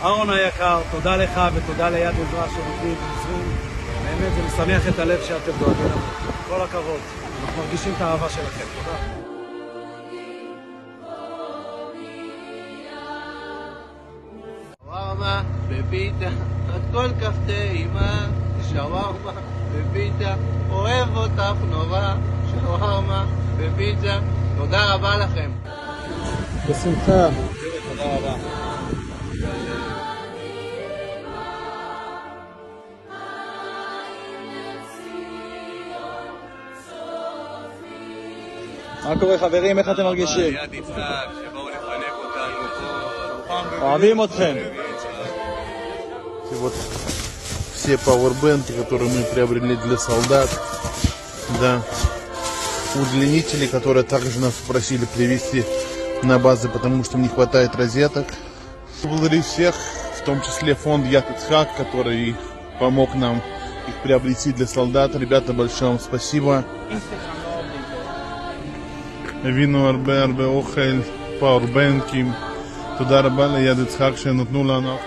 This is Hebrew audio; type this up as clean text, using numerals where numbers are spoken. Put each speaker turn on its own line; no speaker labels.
אהרון היקר, תודה לך ותודה ליד עזרא שנותנים ועוזרים. באמת זה משמח את הלב שאתם דואגים לנו. כל הכבוד, אנחנו מרגישים את האהבה שלכם. תודה.
שווארמה בפיתה, את כל כך טעימה. שווארמה בפיתה, אוהב אותך נורא. שווארמה בפיתה, תודה רבה לכם.
בשמחה. תודה רבה. מה קורה חברים, איך אתם מרגישים?
יד יצחק, שבאו לפנק אותנו פה.
אוהבים אתכם.
Вот все пауэрбэнки, которые мы приобрели для солдат, да, удлинители, которые также нас просили привезти на базы, потому что не хватает розеток. Благодарю всех, в том числе фонд Яд Ицхак, который помог нам их приобрести для солдат. Ребята, большое вам спасибо. הבאנו הרבה אוכל, פאורבנקים. תודה רבה ליד יצחק שנתנו לנו.